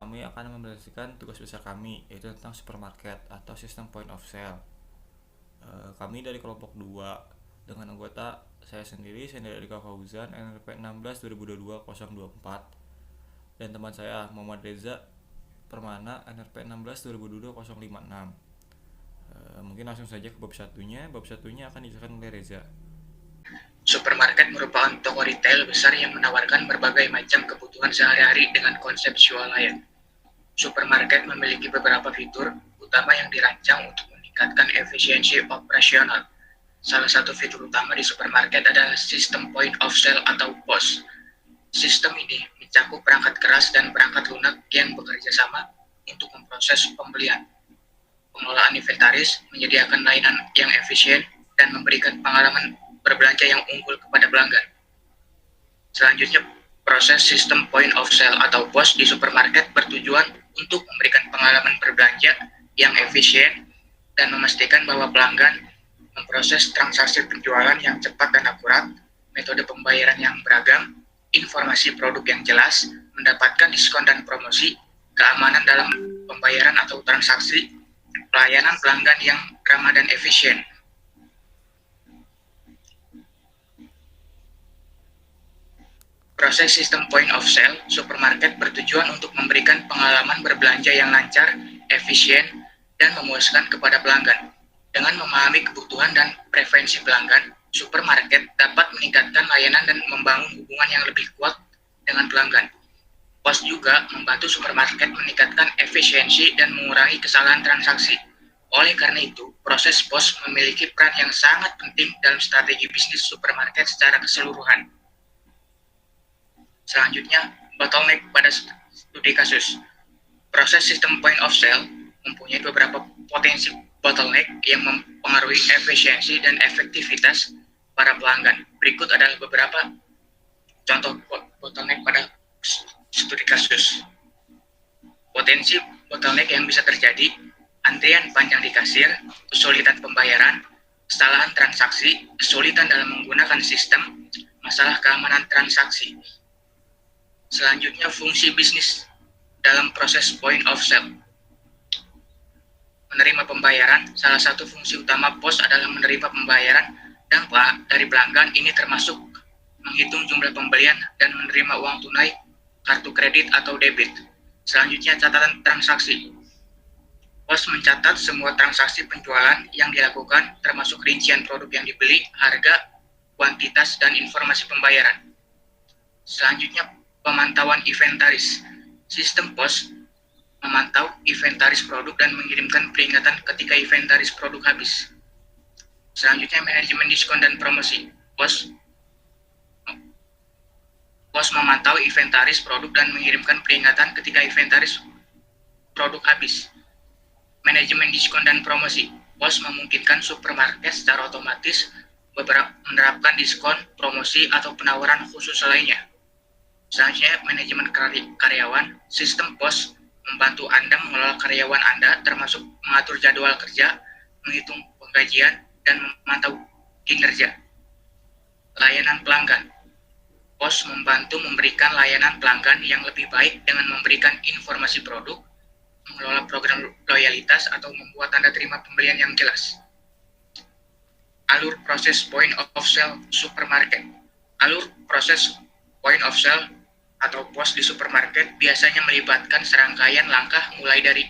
kami akan mempresentasikan tugas besar kami, yaitu tentang supermarket atau sistem point of sale. Kami dari kelompok 2 dengan anggota saya sendiri, Sendiri Erika Fauzan, NRP 16 2022 024, dan teman saya Muhammad Reza Permana, NRP 16 2022 056. Mungkin langsung saja ke bab satunya. Bab satunya akan dijelaskan oleh Reza. Supermarket merupakan toko retail besar yang menawarkan berbagai macam kebutuhan sehari-hari dengan konsep swalayan. Supermarket memiliki beberapa fitur utama yang dirancang untuk meningkatkan efisiensi operasional. Salah satu fitur utama di supermarket adalah sistem point of sale atau POS. Sistem ini mencakup perangkat keras dan perangkat lunak yang bekerja sama untuk memproses pembelian. Pengelolaan inventaris menyediakan layanan yang efisien dan memberikan pengalaman berbelanja yang unggul kepada pelanggan. Selanjutnya, proses sistem point of sale atau POS di supermarket bertujuan untuk memberikan pengalaman berbelanja yang efisien dan memastikan bahwa pelanggan memproses transaksi penjualan yang cepat dan akurat, metode pembayaran yang beragam, informasi produk yang jelas, mendapatkan diskon dan promosi, keamanan dalam pembayaran atau transaksi, pelayanan pelanggan yang ramah dan efisien. Proses sistem point of sale supermarket bertujuan untuk memberikan pengalaman berbelanja yang lancar, efisien, dan memuaskan kepada pelanggan. Dengan memahami kebutuhan dan preferensi pelanggan, supermarket dapat meningkatkan layanan dan membangun hubungan yang lebih kuat dengan pelanggan. POS juga membantu supermarket meningkatkan efisiensi dan mengurangi kesalahan transaksi. Oleh karena itu, proses POS memiliki peran yang sangat penting dalam strategi bisnis supermarket secara keseluruhan. Selanjutnya, bottleneck pada studi kasus. Proses sistem point of sale mempunyai beberapa potensi bottleneck yang mempengaruhi efisiensi dan efektivitas para pelanggan. Berikut adalah beberapa contoh bottleneck pada studi kasus. Potensi bottleneck yang bisa terjadi: antrian panjang di kasir, kesulitan pembayaran, kesalahan transaksi, kesulitan dalam menggunakan sistem, masalah keamanan transaksi. Selanjutnya, fungsi bisnis dalam proses point of sale. Menerima pembayaran. Salah satu fungsi utama POS adalah menerima pembayaran dari pelanggan. Ini termasuk menghitung jumlah pembelian dan menerima uang tunai, kartu kredit atau debit. Selanjutnya, catatan transaksi. POS mencatat semua transaksi penjualan yang dilakukan, termasuk rincian produk yang dibeli, harga, kuantitas, dan informasi pembayaran. Selanjutnya, pemantauan inventaris. Sistem POS memantau inventaris produk dan mengirimkan peringatan ketika inventaris produk habis. Selanjutnya, manajemen diskon dan promosi. POS memantau inventaris produk dan mengirimkan peringatan ketika inventaris produk habis. Manajemen diskon dan promosi. POS memungkinkan supermarket secara otomatis menerapkan diskon, promosi, atau penawaran khusus lainnya. Selanjutnya, manajemen karyawan. Sistem POS membantu Anda mengelola karyawan Anda, termasuk mengatur jadwal kerja, menghitung penggajian, dan memantau kinerja. Layanan pelanggan. POS membantu memberikan layanan pelanggan yang lebih baik dengan memberikan informasi produk, mengelola program loyalitas, atau membuat tanda terima pembelian yang jelas. Alur proses point of sale supermarket. Alur proses point of sale atau POS di supermarket biasanya melibatkan serangkaian langkah mulai dari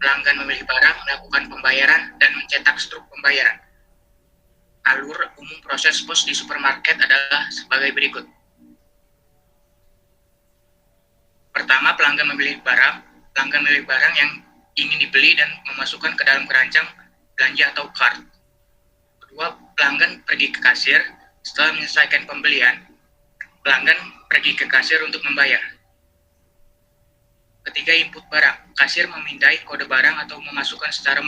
pelanggan memilih barang, melakukan pembayaran, dan mencetak struk pembayaran. Alur umum proses POS di supermarket adalah sebagai berikut. Pertama, pelanggan memilih barang. Pelanggan memilih barang yang ingin dibeli dan memasukkan ke dalam keranjang belanja atau cart. Kedua, pelanggan pergi ke kasir. Setelah menyelesaikan pembelian, pelanggan pergi ke kasir untuk membayar. Ketiga, input barang. Kasir memindai kode barang atau memasukkan secara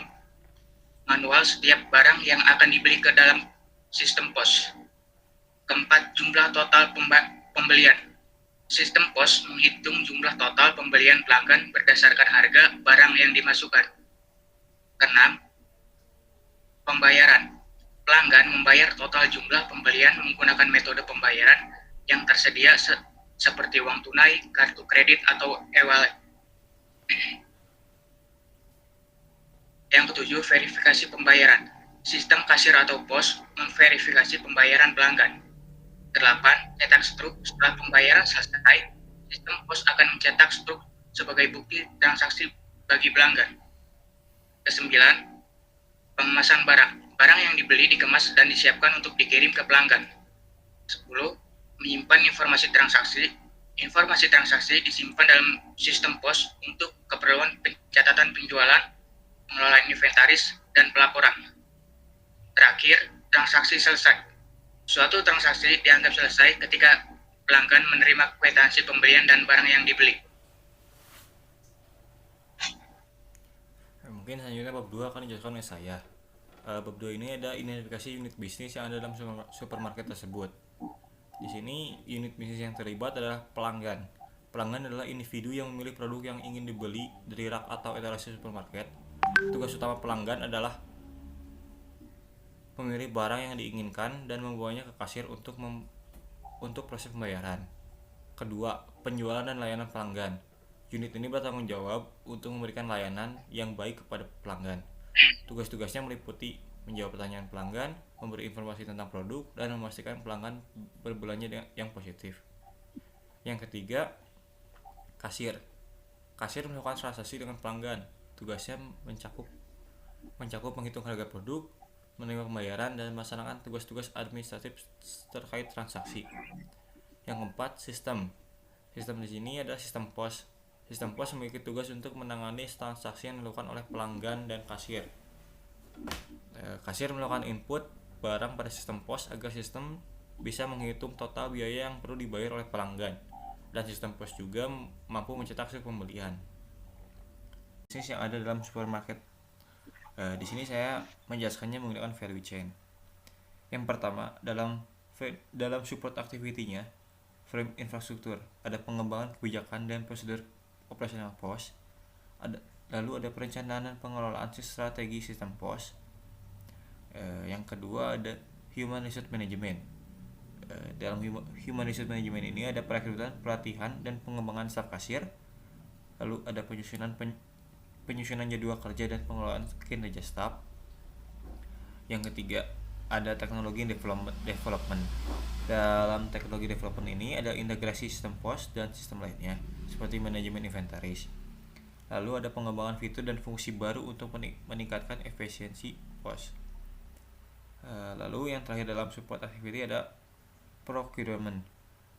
manual setiap barang yang akan dibeli ke dalam sistem POS. Keempat, jumlah total pembelian. Sistem POS menghitung jumlah total pembelian pelanggan berdasarkan harga barang yang dimasukkan. Keenam, pembayaran. Pelanggan membayar total jumlah pembelian menggunakan metode pembayaran yang tersedia seperti uang tunai, kartu kredit, atau e-wallet. Yang ketujuh, verifikasi pembayaran. Sistem kasir atau pos memverifikasi pembayaran pelanggan. 8. Cetak struk. Setelah pembayaran selesai, sistem pos akan mencetak struk sebagai bukti transaksi bagi pelanggan. 9. Pengemasan barang. Barang yang dibeli dikemas dan disiapkan untuk dikirim ke pelanggan. 10. Menyimpan informasi transaksi. Informasi transaksi disimpan dalam sistem pos untuk keperluan pencatatan penjualan, pengelolaan inventaris, dan pelaporan. Terakhir, transaksi selesai. Suatu transaksi dianggap selesai ketika pelanggan menerima kwitansi pembelian dan barang yang dibeli. Mungkin selanjutnya bab 2 akan dijelaskan oleh saya. Bab 2 ini ada identifikasi unit bisnis yang ada dalam supermarket tersebut. Di sini unit bisnis yang terlibat adalah pelanggan. Pelanggan adalah individu yang memilih produk yang ingin dibeli dari rak atau etalase supermarket. Tugas utama pelanggan adalah memilih barang yang diinginkan dan membawanya ke kasir untuk proses pembayaran. Kedua, penjualan dan layanan pelanggan. Unit ini bertanggung jawab untuk memberikan layanan yang baik kepada pelanggan. Tugas-tugasnya meliputi menjawab pertanyaan pelanggan, memberi informasi tentang produk, dan memastikan pelanggan berbelanja yang positif. Yang ketiga, kasir. Kasir melakukan transaksi dengan pelanggan. Tugasnya mencakup menghitung harga produk, menerima pembayaran, dan melaksanakan tugas-tugas administratif terkait transaksi. Yang keempat, sistem. Sistem di sini adalah sistem pos. Sistem pos memiliki tugas untuk menangani transaksi yang dilakukan oleh pelanggan dan kasir. Kasir melakukan input barang pada sistem pos agar sistem bisa menghitung total biaya yang perlu dibayar oleh pelanggan, dan sistem pos juga mampu mencetak slip pembelian. Bisnis yang ada dalam supermarket. Di sini saya menjelaskannya menggunakan value chain. Yang pertama, dalam support activity-nya, frame infrastruktur, ada pengembangan kebijakan dan prosedur operasional pos. Lalu ada perencanaan dan pengelolaan strategi sistem pos. Yang kedua ada human resource management. Dalam human resource management ini ada perekrutan, pelatihan, dan pengembangan staf kasir. Lalu ada penyusunan jadwal kerja dan pengelolaan kinerja staf. Yang ketiga ada teknologi development. Dalam teknologi development ini ada integrasi sistem pos dan sistem lainnya seperti manajemen inventaris. Lalu ada pengembangan fitur dan fungsi baru untuk meningkatkan efisiensi pos. Lalu yang terakhir dalam support activity ada procurement.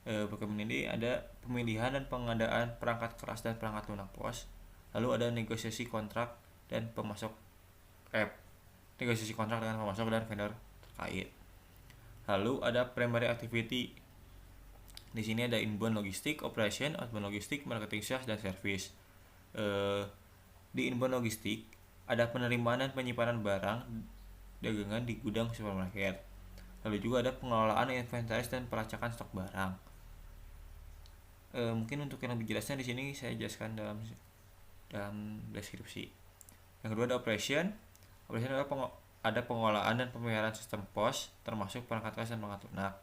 Procurement ini ada pemilihan dan pengadaan perangkat keras dan perangkat lunak pos. Lalu ada negosiasi kontrak dan negosiasi kontrak dengan pemasok dan vendor terkait. Lalu ada primary activity. Di sini ada inbound logistik, operation, outbound logistik, marketing, sales, dan service. Di inbound logistik ada penerimaan dan penyimpanan barang dagangan di gudang supermarket. Lalu juga ada pengelolaan inventaris dan pelacakan stok barang. Mungkin untuk yang lebih jelasnya di sini saya jelaskan dalam deskripsi. Yang kedua ada operation. Operation adalah ada pengolahan dan pemeliharaan sistem pos termasuk perangkat keras dan perangkat lunak.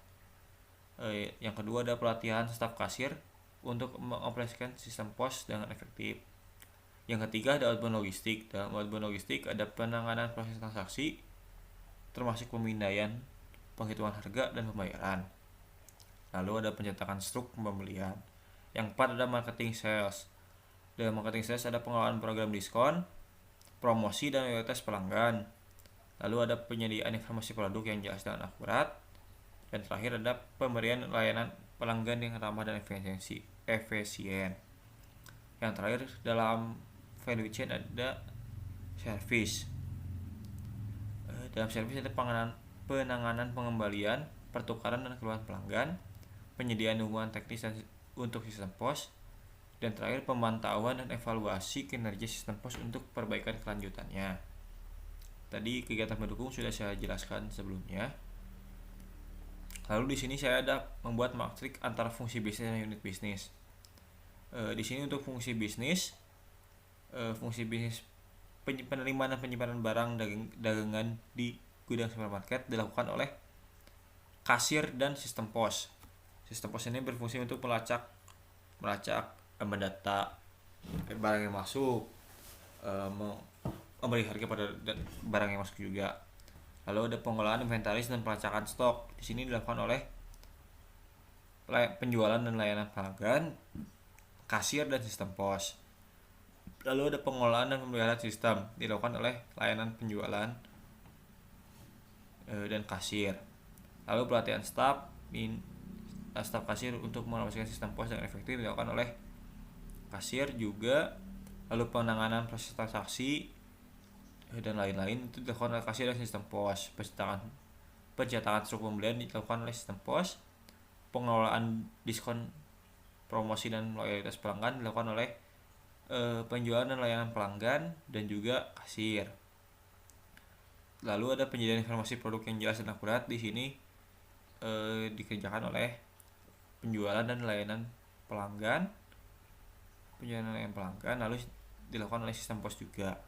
Yang kedua ada pelatihan staf kasir untuk mengoperasikan sistem pos dengan efektif. Yang ketiga ada outbound logistik. Dalam outbound logistik ada penanganan proses transaksi termasuk pemindaian, penghitungan harga, dan pembayaran. Lalu ada pencetakan struk pembelian. Yang keempat ada marketing sales. Dalam marketing sales ada pengelolaan program diskon, promosi, dan loyalitas pelanggan. Lalu ada penyediaan informasi produk yang jelas dan akurat. Dan terakhir ada pemberian layanan pelanggan yang ramah dan efisien. Yang terakhir dalam value chain ada service. Dalam service ada penanganan pengembalian, pertukaran dan keluhan pelanggan, penyediaan dukungan teknis untuk sistem pos, dan terakhir pemantauan dan evaluasi kinerja sistem pos untuk perbaikan kelanjutannya. Tadi kegiatan pendukung sudah saya jelaskan sebelumnya. Lalu di sini saya ada membuat matriks antara fungsi bisnis dan unit bisnis. Di sini untuk fungsi bisnis penerimaan dan penyimpanan barang dagangan di gudang supermarket dilakukan oleh kasir dan sistem pos. Sistem pos ini berfungsi untuk melacak, mendata barang yang masuk, memberi harga pada barang yang masuk juga. Lalu ada pengolahan inventaris dan pelacakan stok. Di sini dilakukan oleh penjualan dan layanan pelanggan, kasir dan sistem pos. Lalu ada pengolahan dan pemeliharaan sistem, dilakukan oleh layanan penjualan dan kasir. Lalu pelatihan staf kasir untuk mengoperasikan sistem pos dengan efektif dilakukan oleh kasir juga. Lalu penanganan proses transaksi dan lain-lain itu dilakukan oleh kasir dan sistem pos. Pencetakan struk pembelian dilakukan oleh sistem pos. Pengelolaan diskon, promosi dan loyalitas pelanggan dilakukan oleh penjualan dan layanan pelanggan dan juga kasir. Lalu ada penyediaan informasi produk yang jelas dan akurat. Di sini dikerjakan oleh penjualan dan layanan pelanggan, lalu dilakukan oleh sistem pos juga.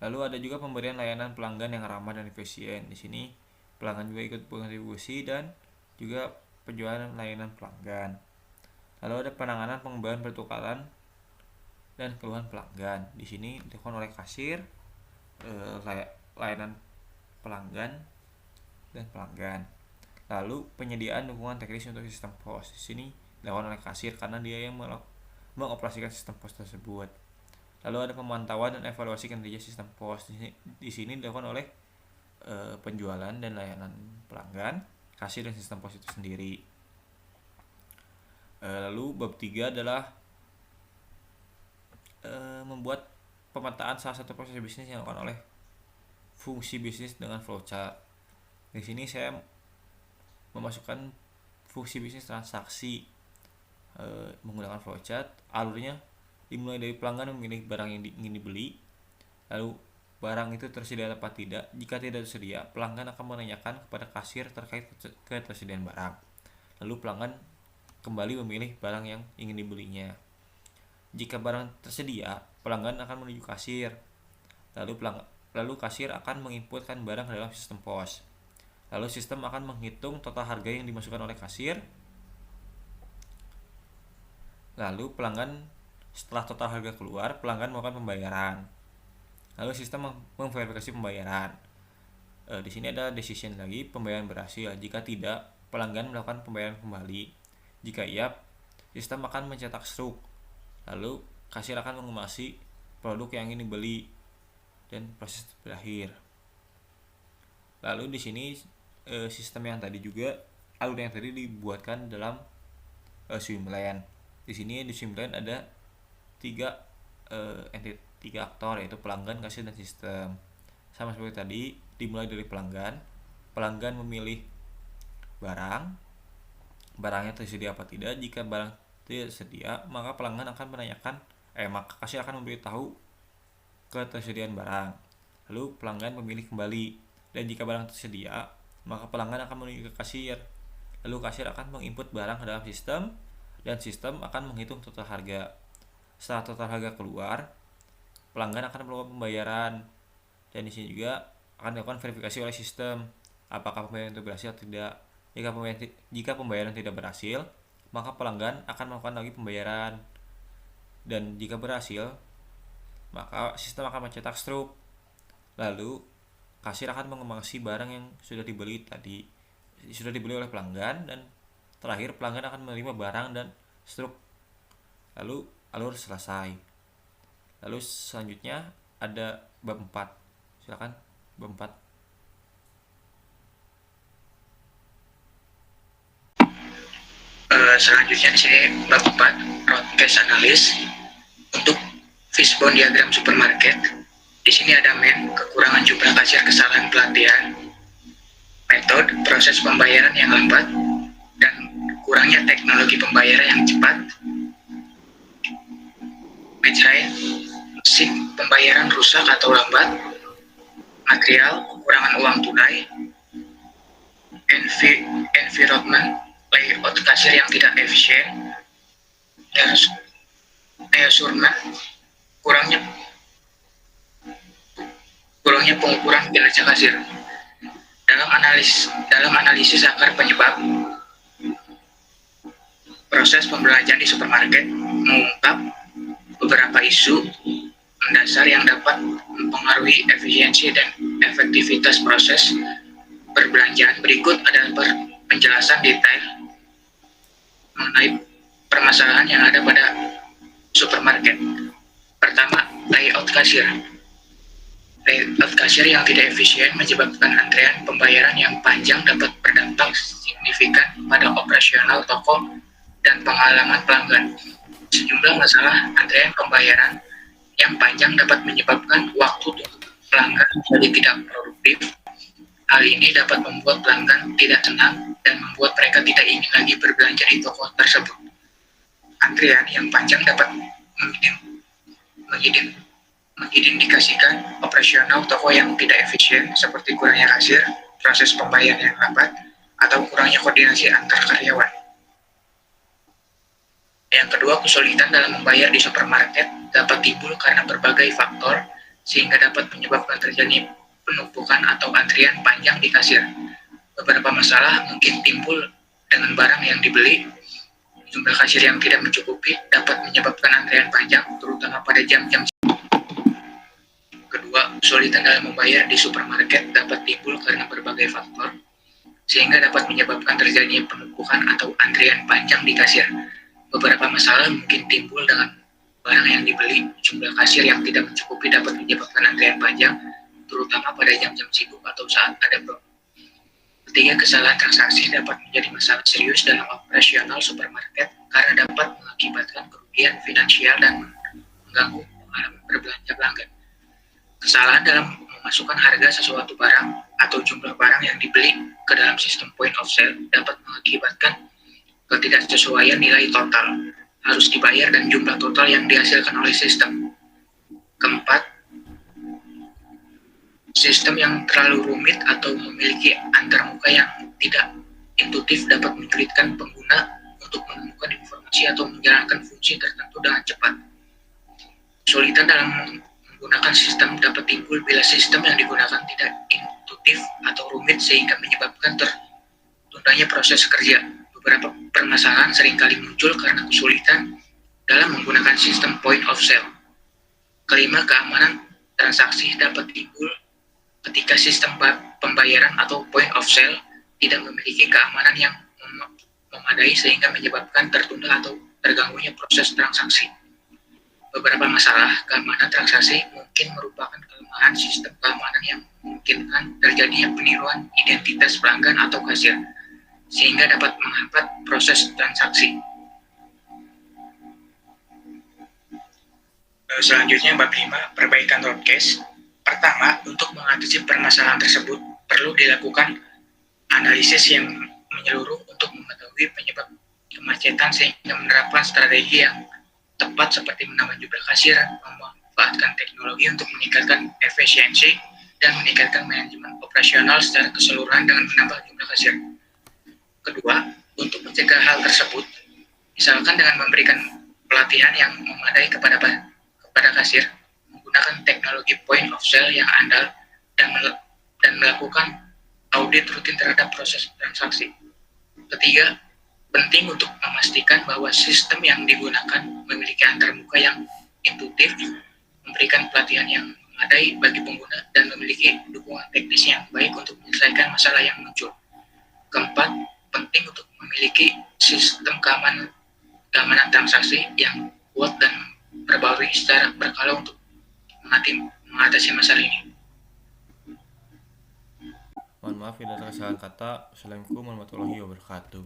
Lalu ada juga pemberian layanan pelanggan yang ramah dan efisien. Di sini pelanggan juga ikut berkontribusi dan juga penjualan dan layanan pelanggan. Lalu ada penanganan pengembangan pertukaran dan keluhan pelanggan. Di sini dilakukan oleh kasir, layanan pelanggan dan pelanggan. Lalu penyediaan dukungan teknis untuk sistem pos. Di sini dilakukan oleh kasir karena dia yang mengoperasikan sistem pos tersebut. Lalu ada pemantauan dan evaluasi kinerja sistem pos. Di sini dilakukan oleh penjualan dan layanan pelanggan, kasir dan sistem pos itu sendiri. Lalu bab 3 adalah membuat pemetaan salah satu proses bisnis yang dilakukan oleh fungsi bisnis dengan flowchart. Di sini saya memasukkan fungsi bisnis transaksi menggunakan flowchart. Alurnya dimulai dari pelanggan memilih barang yang ingin dibeli, lalu barang itu tersedia apa tidak. Jika tidak tersedia, pelanggan akan menanyakan kepada kasir terkait ketersediaan barang. Lalu pelanggan kembali memilih barang yang ingin dibelinya. Jika barang tersedia, pelanggan akan menuju kasir. Lalu kasir akan menginputkan barang ke dalam sistem pos. Lalu sistem akan menghitung total harga yang dimasukkan oleh kasir. Lalu setelah total harga keluar, pelanggan melakukan pembayaran. Lalu sistem memverifikasi pembayaran. Di sini ada decision lagi, pembayaran berhasil. Jika tidak, pelanggan melakukan pembayaran kembali. Jika iya, sistem akan mencetak struk. Lalu kasir akan mengemaksi produk yang ingin dibeli dan proses berakhir. Lalu di sini sistem yang tadi juga, alur yang tadi dibuatkan dalam swimlane. Di sini di swimlane ada tiga aktor, yaitu pelanggan, kasir, dan sistem. Sama seperti tadi, dimulai dari pelanggan. Pelanggan memilih barangnya tersedia apa tidak. Jika barang tidak tersedia, maka pelanggan akan maka kasir akan memberitahu ketersediaan barang. Lalu pelanggan memilih kembali, dan jika barang tersedia, maka pelanggan akan menuju ke kasir. Lalu kasir akan menginput barang ke dalam sistem, dan sistem akan menghitung total harga. Setelah total harga keluar, pelanggan akan melakukan pembayaran, dan di sini juga akan dilakukan verifikasi oleh sistem apakah pembayaran itu berhasil atau tidak. Jika pembayaran tidak berhasil, maka pelanggan akan melakukan lagi pembayaran, dan jika berhasil, maka sistem akan mencetak struk. Lalu kasir akan mengemaksi barang yang sudah dibeli oleh pelanggan, dan terakhir pelanggan akan menerima barang dan struk. Lalu alur selesai. Lalu selanjutnya ada bab 4. Silakan bab 4. Selanjutnya di sini bab 4, road case analysis untuk fishbone diagram supermarket. Di sini ada kekurangan jumlah kasir, kesalahan pelatihan, metode proses pembayaran yang lambat, dan kurangnya teknologi pembayaran yang cepat. Mesin pembayaran rusak atau lambat, material, kekurangan uang tunai, environment, layout kasir yang tidak efisien, measurement, kurangnya pengukuran kinerja kasir. Dalam analisis akar penyebab, proses pembelanjaan di supermarket mengungkap beberapa isu mendasar yang dapat mempengaruhi efisiensi dan efektivitas proses perbelanjaan. Berikut adalah penjelasan detail mengenai permasalahan yang ada pada supermarket. Pertama, layout kasir. Layout kasir yang tidak efisien menyebabkan antrean pembayaran yang panjang dapat berdampak signifikan pada operasional toko dan pengalaman pelanggan. Sejumlah masalah antrean pembayaran yang panjang dapat menyebabkan waktu pelanggan menjadi tidak produktif. Hal ini dapat membuat pelanggan tidak tenang dan membuat mereka tidak ingin lagi berbelanja di toko tersebut. Antrian yang panjang dapat mengindikasikan operasional toko yang tidak efisien, seperti kurangnya kasir, proses pembayaran yang lambat, atau kurangnya koordinasi antar karyawan. Yang kedua, kesulitan dalam membayar di supermarket dapat timbul karena berbagai faktor, sehingga dapat menyebabkan terjadi penumpukan atau antrian panjang di kasir. Beberapa masalah mungkin timbul dengan barang yang dibeli. Jumlah kasir yang tidak mencukupi dapat menyebabkan antrian panjang, terutama pada jam-jam. Kedua, kesulitan dalam membayar di supermarket dapat timbul karena berbagai faktor, sehingga dapat menyebabkan terjadinya penumpukan atau antrian panjang di kasir. Beberapa masalah mungkin timbul dengan barang yang dibeli. Jumlah kasir yang tidak mencukupi dapat menyebabkan antrian panjang, terutama pada jam-jam sibuk atau saat ada promo. Ketiga, kesalahan transaksi dapat menjadi masalah serius dalam operasional supermarket karena dapat mengakibatkan kerugian finansial dan mengganggu pengalaman berbelanja pelanggan. Kesalahan dalam memasukkan harga sesuatu barang atau jumlah barang yang dibeli ke dalam sistem point of sale dapat mengakibatkan ketidaksesuaian nilai total harus dibayar dan jumlah total yang dihasilkan oleh sistem. Keempat, sistem yang terlalu rumit atau memiliki antarmuka yang tidak intuitif dapat menyulitkan pengguna untuk menemukan informasi atau menjalankan fungsi tertentu dengan cepat. Kesulitan dalam menggunakan sistem dapat timbul bila sistem yang digunakan tidak intuitif atau rumit sehingga menyebabkan tertundanya proses kerja. Beberapa permasalahan seringkali muncul karena kesulitan dalam menggunakan sistem point of sale. Kelima, keamanan transaksi dapat timbul ketika sistem pembayaran atau point of sale tidak memiliki keamanan yang memadai sehingga menyebabkan tertunda atau terganggunya proses transaksi. Beberapa masalah keamanan transaksi mungkin merupakan kelemahan sistem keamanan yang memungkinkan terjadinya peniruan identitas pelanggan atau kasir, sehingga dapat menghambat proses transaksi. Selanjutnya, bab 5, perbaikan roadcast. Pertama, untuk mengatasi permasalahan tersebut, perlu dilakukan analisis yang menyeluruh untuk mengetahui penyebab kemacetan sehingga menerapkan strategi yang tepat seperti menambah jumlah kasir, memanfaatkan teknologi untuk meningkatkan efisiensi, dan meningkatkan manajemen operasional secara keseluruhan dengan menambah jumlah kasir. Kedua, untuk mencegah hal tersebut, misalkan dengan memberikan pelatihan yang memadai kepada kasir, menggunakan teknologi point of sale yang andal, dan melakukan audit rutin terhadap proses transaksi. Ketiga, penting untuk memastikan bahwa sistem yang digunakan memiliki antarmuka yang intuitif, memberikan pelatihan yang memadai bagi pengguna, dan memiliki dukungan teknis yang baik untuk menyelesaikan masalah yang muncul. Keempat, penting untuk memiliki sistem keamanan transaksi yang kuat dan perbarui secara berkala untuk mengatasi masalah ini. Mohon maaf bila ada kesalahan kata. Assalamualaikum warahmatullahi wabarakatuh.